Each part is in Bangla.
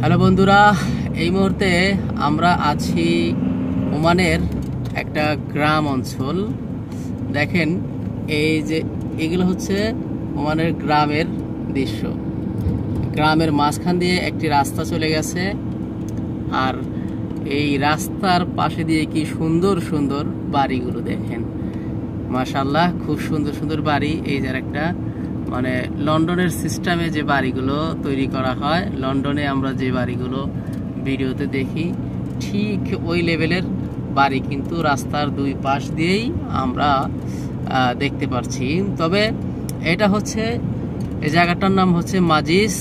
হ্যালো বন্ধুরা, এই মুহূর্তে আমরা আছি ওমানের একটা গ্রাম অঞ্চল। দেখেন, এই যে এগুলো হচ্ছে ওমানের গ্রামের দৃশ্য। গ্রামের মাঝখান দিয়ে একটি রাস্তা চলে গেছে, আর এই রাস্তার পাশে দিয়ে কি সুন্দর সুন্দর বাড়িগুলো দেখেন। মাশাআল্লাহ, খুব সুন্দর সুন্দর বাড়ি। এই যে একটা মানে লন্ডনের সিস্টেমে যে বাড়িগুলো তৈরি করা হয়, লন্ডনে আমরা যে বাড়িগুলো ভিডিওতে দেখি ঠিক ওই লেভেলের বাড়ি কিন্তু রাস্তার দুই পাশ দিয়েই আমরা দেখতে পাচ্ছি। তবে এটা হচ্ছে, এই জায়গাটার নাম হচ্ছে মাজিস।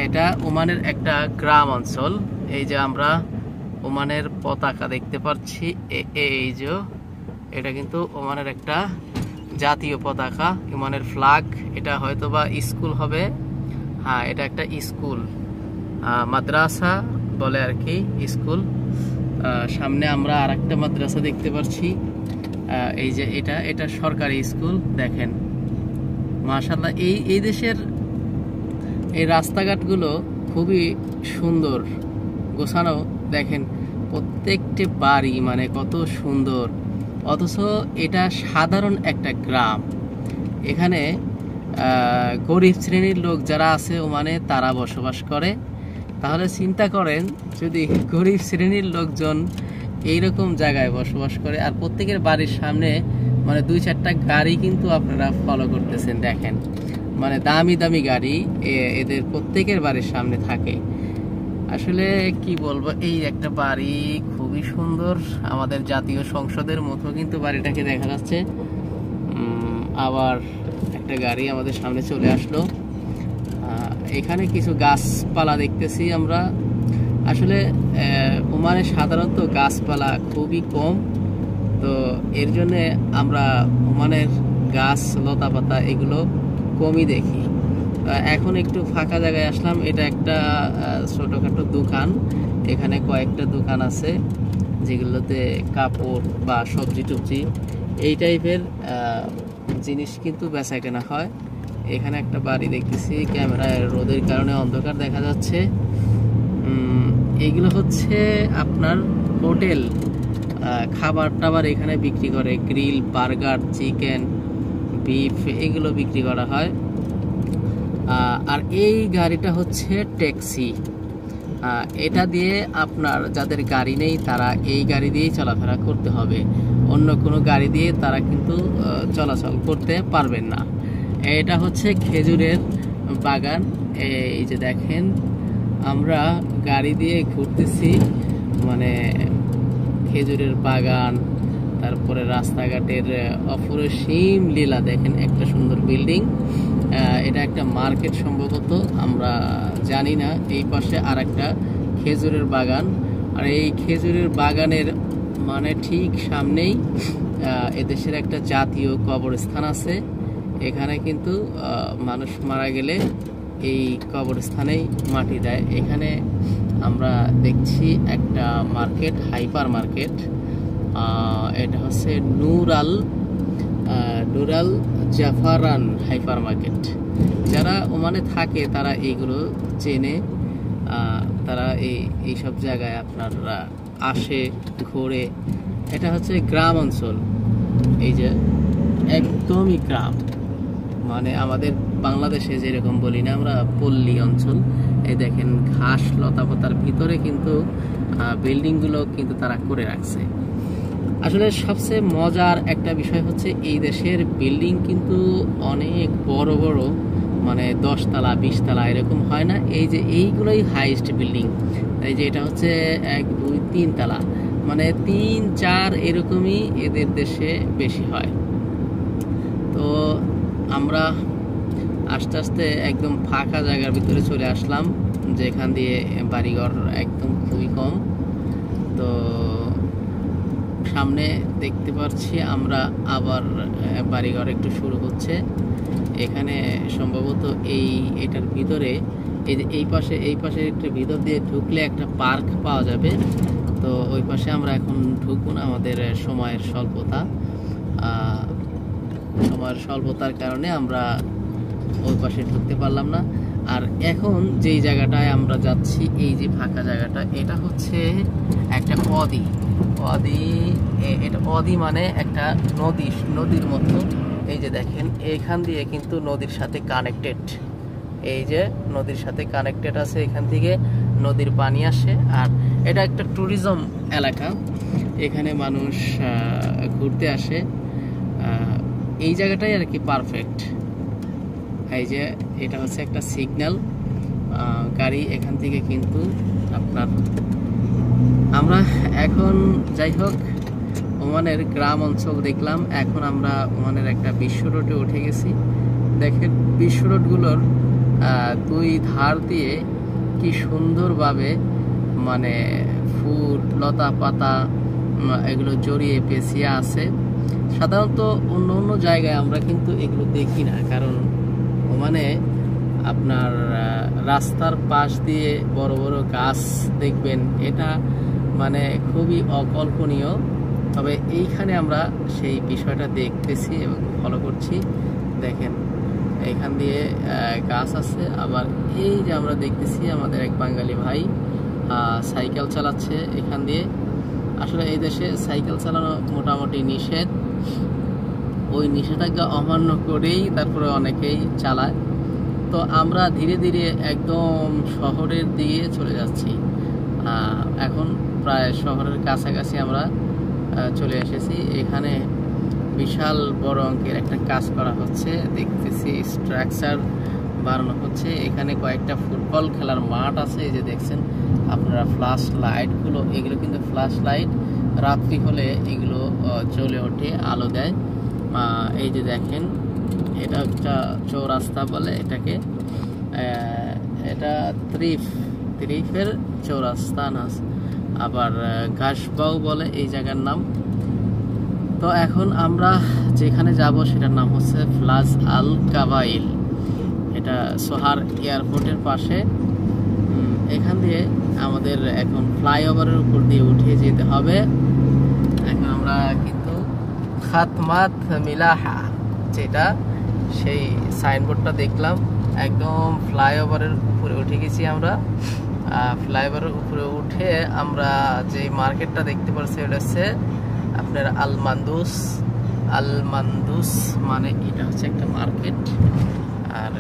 এটা ওমানের একটা গ্রাম অঞ্চল। এই যে আমরা ওমানের পতাকা দেখতে পাচ্ছি, এই যে এটা কিন্তু ওমানের একটা জাতীয় পতাকা, ওমানের ফ্ল্যাগ। এটা হয়তোবা স্কুল হবে। হ্যাঁ, এটা একটা স্কুল, মাদ্রাসা বলে আর কি, স্কুল। সামনে আমরা আর একটা মাদ্রাসা দেখতে পাচ্ছি। এই যে এটা সরকারি স্কুল। দেখেন মাশাআল্লাহ, এই দেশের এই রাস্তাঘাটগুলো খুবই সুন্দর গোছানো। দেখেন প্রত্যেকটি বাড়ি মানে কত সুন্দর, অথচ এটা সাধারণ একটা গ্রাম। এখানে গরিব শ্রেণীর লোক যারা আছে ওমানে তারা বসবাস করে। তাহলে চিন্তা করেন, যদি গরিব শ্রেণীর লোকজন এইরকম জায়গায় বসবাস করে, আর প্রত্যেকের বাড়ির সামনে মানে দুই চারটা গাড়ি কিন্তু আপনারা ফলো করতেছেন। দেখেন মানে দামি দামি গাড়ি এদের প্রত্যেকের বাড়ির সামনে থাকে। আসলে কি বলবো, এই একটা বাড়ি খুবই সুন্দর, আমাদের জাতীয় সংসদের মতো কিন্তু বাড়িটাকে দেখা যাচ্ছে। আবার একটা গাড়ি আমাদের সামনে চলে আসলো। এখানে কিছু গাছপালা দেখতেছি আমরা। আসলে ওমানে সাধারণত গাছপালা খুবই কম, তো এর জন্যে আমরা ওমানের গাছ লতা পাতা এগুলো কমই দেখি। এখন একটু ফাঁকা জায়গায় আসলাম। এটা একটা ছোটখাটো দোকান। এখানে কয়েকটা দোকান আছে যেগুলোতে কাপড় বা সবজি টবজি এই টাইপের জিনিস কিন্তু বেচা কেনা হয়। এখানে একটা বাড়ি দেখতেছি, ক্যামেরায় রোদের কারণে অন্ধকার দেখা যাচ্ছে। এইগুলো হচ্ছে আপনার হোটেল, খাবার টাবার এখানে বিক্রি করে। গ্রিল, বার্গার, চিকেন, বিফ এগুলো বিক্রি করা হয়। আর এই গাড়িটা হচ্ছে ট্যাক্সি। এটা দিয়ে আপনার যাদের গাড়ি নেই তারা এই গাড়ি দিয়েই চলাফেরা করতে হবে, অন্য কোনো গাড়ি দিয়ে তারা কিন্তু চলাচল করতে পারবেন না। এটা হচ্ছে খেজুরের বাগান। এই যে দেখেন, আমরা গাড়ি দিয়ে ঘুরতেছি, মানে খেজুরের বাগান, তারপরে রাস্তাঘাটের অপরিসীম লীলা। দেখেন একটা সুন্দর বিল্ডিং, এটা একটা মার্কেট সম্ভবত, আমরা জানি না। এই পাশে আর একটা খেজুরের বাগান, আর এই খেজুরের বাগানের মানে ঠিক সামনেই এদেশের একটা জাতীয় কবরস্থান আছে। এখানে কিন্তু মানুষ মারা গেলে এই কবরস্থানেই মাটি দেয়। এখানে আমরা দেখছি একটা মার্কেট, হাইপার মার্কেট। এটা হচ্ছে নুরাল জাফারান হাইপার মার্কেট। যারা ওমানে থাকে তারা এইগুলো চেনে, তারা এইসব জায়গায় আপনারা আসে, ঘোরে। এটা হচ্ছে গ্রাম অঞ্চল। এই যে একদমই গ্রাম, মানে আমাদের বাংলাদেশে যেরকম বলি না আমরা পল্লী অঞ্চল। এই দেখেন ঘাস লতা পাতার ভিতরে কিন্তু বিল্ডিংগুলো কিন্তু তারা করে রাখছে। আসলে সবচেয়ে মজার একটা বিষয় হচ্ছে এই দেশের বিল্ডিং কিন্তু অনেক বড় বড়, মানে 10 তলা 20 তলা এরকম হয় না। এই যে এইগুলোই হাইস্ট বিল্ডিং। এই যে এটা হচ্ছে 1 2 3 তলা, মানে 3 4 এরকমই এদের দেশে বেশি হয়। তো আমরা আস্তে আস্তে একদম ফাঁকা জায়গার ভিতরে চলে আসলাম, যেখান দিয়ে বাড়িঘর একদম খুবই কম। তো সামনে দেখতে পাচ্ছি আমরা আবার বাড়িঘর একটু শুরু হচ্ছে। এখানে সম্ভবত এটার ভিতরে এই পাশে একটু ভিতর দিয়ে ঢুকলে একটা পার্ক পাওয়া যাবে। তো ওই পাশে আমরা এখন ঢুকবো না, আমাদের সময়ের স্বল্পতার কারণে আমরা ওই পাশে ঢুকতে পারলাম না। আর এখন যেই জায়গাটায় আমরা যাচ্ছি, এই যে ফাঁকা জায়গাটা, এটা হচ্ছে একটা এটা অদি মানে একটা নদীর মতো। এই যে দেখেন এখান দিয়ে কিন্তু নদীর সাথে কানেক্টেড, এই যে নদীর সাথে কানেক্টেড আছে, এখান থেকে নদীর পানি আসে। আর এটা একটা ট্যুরিজম এলাকা, এখানে মানুষ ঘুরতে আসে। এই জায়গাটাই আর কি পারফেক্ট। এই যে এটা হচ্ছে একটা সিগন্যাল, গাড়ি এখান থেকে কিন্তু আপনার, আমরা এখন যাই হোক ওমানের গ্রাম অঞ্চল দেখলাম। এখন আমরা ওমানের একটা বিশ্ব রোডে উঠে গেছি। দেখেন বিশ্ব রোডগুলোর দুই ধার দিয়ে কি সুন্দরভাবে মানে ফুল লতা পাতা এগুলো জড়িয়ে পেঁচিয়ে আছে। সাধারণত অন্য অন্য জায়গায় আমরা কিন্তু এগুলো দেখি না, কারণ ওমানে আপনার রাস্তার পাশ দিয়ে বড় বড় গাছ দেখবেন, এটা মানে খুবই অকল্পনীয়। তবে এইখানে আমরা সেই বিষয়টা দেখতেছি এবং ফলো করছি। দেখেন এখান দিয়ে গাছ আছে, আবার এই যে আমরা দেখতেছি আমাদের এক বাঙালি ভাই সাইকেল চালাচ্ছে এখান দিয়ে। আসলে এই দেশে সাইকেল চালানো মোটামুটি নিষেধ, ওই নিষেধাজ্ঞা অমান্য করেই তারপরে অনেকেই চালায়। তো আমরা ধীরে ধীরে একদম শহরের দিকে চলে যাচ্ছি। এখন প্রায় শহরের কাছাকাছি আমরা চলে এসেছি। এখানে বিশাল বড় অঙ্কের একটা কাজ করা হচ্ছে, দেখতেছি স্ট্রাকচার বানানো হচ্ছে। এখানে কয়েকটা ফুটবল খেলার মাঠ আছে, এই যে দেখছেন আপনারা ফ্ল্যাশ লাইটগুলো, এগুলো কিন্তু ফ্ল্যাশ লাইট, রাত্রি হলে এগুলো জ্বলে ওঠে, আলো দেয়। এই যে দেখেন এটা একটা চৌরাস্তা বলে এটাকে, এটা ত্রিফের চৌরাস্তা না, আবার ঘাসবাউ বলে এই জায়গার নাম। তো এখন আমরা যেখানে যাব সেটার নাম হচ্ছে ফ্লাজ আল কাবাইল, এটা সোহার এয়ারপোর্টের পাশে। এখান দিয়ে আমাদের এখন ফ্লাইওভারের উপর দিয়ে উঠে যেতে হবে। এখন আমরা কিন্তু খাতমাত মিলাহা যেটা সেই সাইনবোর্ডটা দেখলাম, একদম ফ্লাইওভারের উপরে উঠে গেছি আমরা। ফ্লাইওভারের উপরে উঠে আমরা যে মার্কেটটা দেখতে পাচ্ছি ওটা হচ্ছে আপনার আলমান্দুস মানে এটা হচ্ছে একটা মার্কেট। আর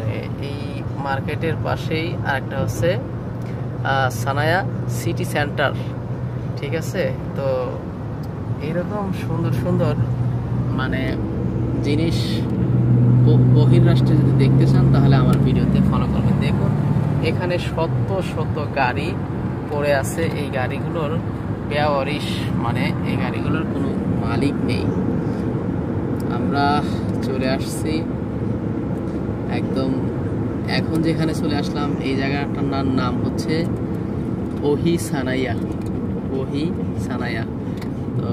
এই মার্কেটের পাশেই আরেকটা হচ্ছে সানায়া সিটি সেন্টার, ঠিক আছে। তো এইরকম সুন্দর সুন্দর মানে জিনিস বহির্রাষ্ট্রে যদি দেখতে চান তাহলে আমার ভিডিওতে ফলো করবেন। দেখুন এখানে শত গাড়ি পড়ে আছে, এই গাড়িগুলোর বেওয়ারিশ মানে এই গাড়িগুলোর কোনো মালিক নেই। আমরা চলে আসছি একদম, এখন যেখানে চলে আসলাম এই জায়গাটার নাম হচ্ছে ওহি সানাইয়া। তো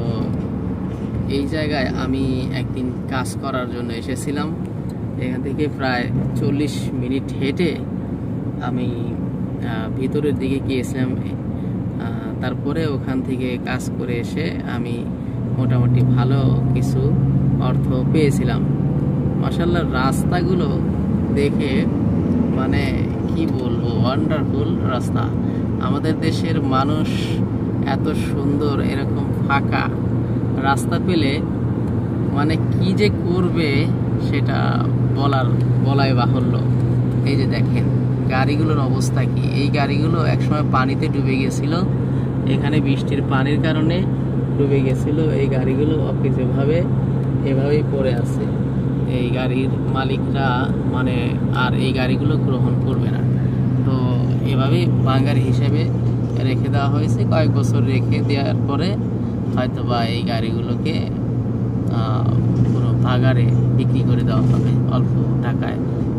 এই জায়গায় আমি একদিন কাজ করার জন্য এসেছিলাম। এখান থেকে প্রায় 40 মিনিট হেঁটে আমি ভিতরের দিকে গিয়েছিলাম। তারপরে ওখান থেকে কাজ করে এসে আমি মোটামুটি ভালো কিছু অর্থ পেয়েছিলাম। মাশাআল্লাহ রাস্তাগুলো দেখে মানে কি বলবো, ওয়ান্ডারফুল রাস্তা। আমাদের দেশের মানুষ এত সুন্দর এরকম ফাঁকা রাস্তা পেলে মানে কি যে করবে সেটা বলাই বাহুল্য। এই যে দেখেন গাড়িগুলোর অবস্থা কি, এই গাড়িগুলো একসময় পানিতে ডুবে গেছিল, এখানে বৃষ্টির পানির কারণে ডুবে গেছিল। এই গাড়িগুলো অকেজভাবে এভাবেই পড়ে আছে। এই গাড়ির মালিকরা মানে আর এই গাড়িগুলো গ্রহণ করবে না, তো এভাবেই ভাঙার হিসেবে রেখে দেওয়া হয়েছে। কয়েক বছর রেখে দেওয়ার পরে হয়তো বা এই গাড়িগুলোকে পুরো ভাগারে বিক্রি করে দেওয়া হবে অল্প টাকায়,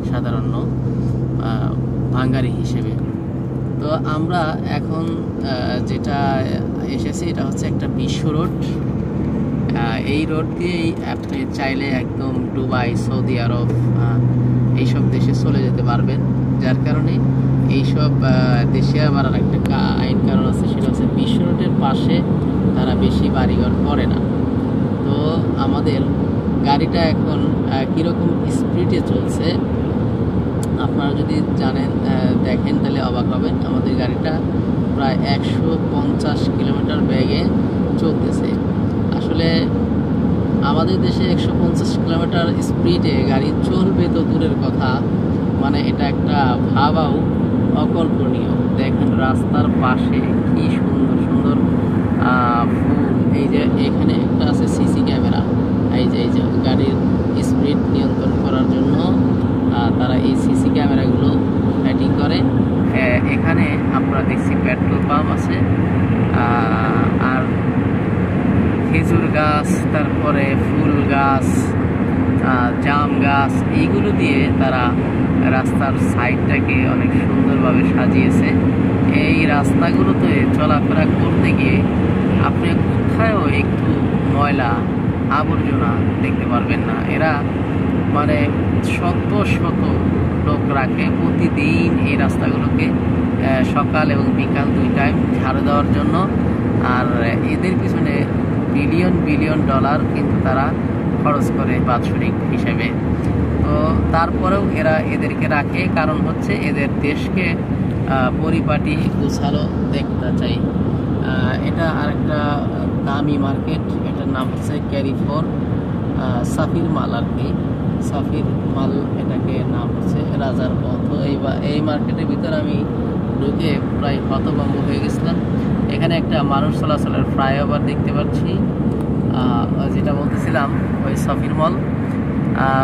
সাধারণ ভাঙ্গারি হিসেবে। তো আমরা এখন যেটা এসেছি এটা হচ্ছে একটা বিশ্ব রোড। এই রোড দিয়েই আপনি চাইলে একদম দুবাই, সৌদি আরব এইসব দেশে চলে যেতে পারবেন। যার কারণে এইসব দেশে আবার একটা আইন কারণ আছে, সেটা হচ্ছে বিশ্ব রোডের পাশে তারা বেশি বাড়িঘর করে না। তো আমাদের গাড়িটা এখন কীরকম স্পিডে চলছে আপনারা যদি জানেন দেখেন তাহলে অবাক হবেন। আমাদের গাড়িটা প্রায় 150 কিলোমিটার বেগে চলতেছে। আসলে আমাদের দেশে 150 কিলোমিটার স্পিডে গাড়ি চলবে তো দূরের কথা, মানে এটা একটা ভাবাও অকল্পনীয়। দেখেন রাস্তার পাশে কি সুন্দর সুন্দর ফুল। এই যে এখানে একটা আছে সিসি ক্যামেরা, এই যে গাড়ির স্পিড নিয়ন্ত্রণ করার জন্য তারা এই সিসি ক্যামেরাগুলো সেটিং করে। এখানে আমরা দেখছি পেট্রোল পাম্প আছে, আর খেজুর গাছ, তারপরে ফুল গাছ, জাম গাছ, এইগুলো দিয়ে তারা রাস্তার সাইডটাকে অনেক সুন্দরভাবে সাজিয়েছে। এই রাস্তাগুলোতে চলাফেরা করতে গিয়ে আপনি কোথায়ও একটু ময়লা আবর্জনা দেখতে পারবেন না। এরা মানে শত শত লোক রাখে প্রতিদিন এই রাস্তাগুলোকে সকাল এবং বিকাল 2 টাইম ঝাড়ু দেওয়ার জন্য। আর এদের পিছনে বিলিয়ন বিলিয়ন ডলার কিন্তু তারা খরচ করে বাৎসরিক হিসেবে। তো তারপরেও এরা এদেরকে রাখে, কারণ হচ্ছে এদের দেশকে পরিপাটি গোছালো দেখতে চাই। এটা আরেকটা দামি মার্কেট, এটার নাম হচ্ছে ক্যারিফোর সাফির মাল আর কি, সাফির মাল এটাকে নাম হচ্ছে রাজার পথ। এই মার্কেটের ভিতরে আমি ঢুকে প্রায় হতভম্ব হয়ে গেছিলাম। এখানে একটা মানুষ চলাচলের ফ্লাইওভার দেখতে পাচ্ছি। যেটা বলতেছিলাম ওই সফির মল,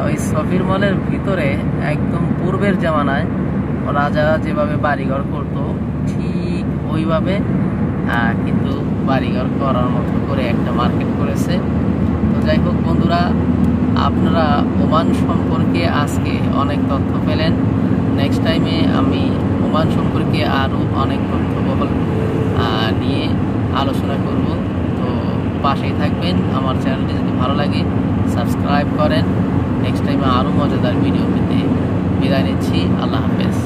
ওই সফির মলের ভিতরে একদম পূর্বের জামানায় রাজারা যেভাবে বাড়িঘর করতো ঠিক ওইভাবে কিন্তু বাড়িঘর করার মতো করে একটা মার্কেট করেছে। তো যাই হোক বন্ধুরা, আপনারা ওমান সম্পর্কে আজকে অনেক তথ্য পেলেন। নেক্সট টাইমে আমি ওমান সম্পর্কে আরও অনেক তথ্যবহল নিয়ে আলোচনা করব। তো পাশেই থাকবেন। আমার চ্যানেলটি যদি ভালো লাগে সাবস্ক্রাইব করেন। নেক্সট টাইমে আরও মজাদার ভিডিও পেতে বিদায় নিচ্ছি। আল্লাহ হাফেজ।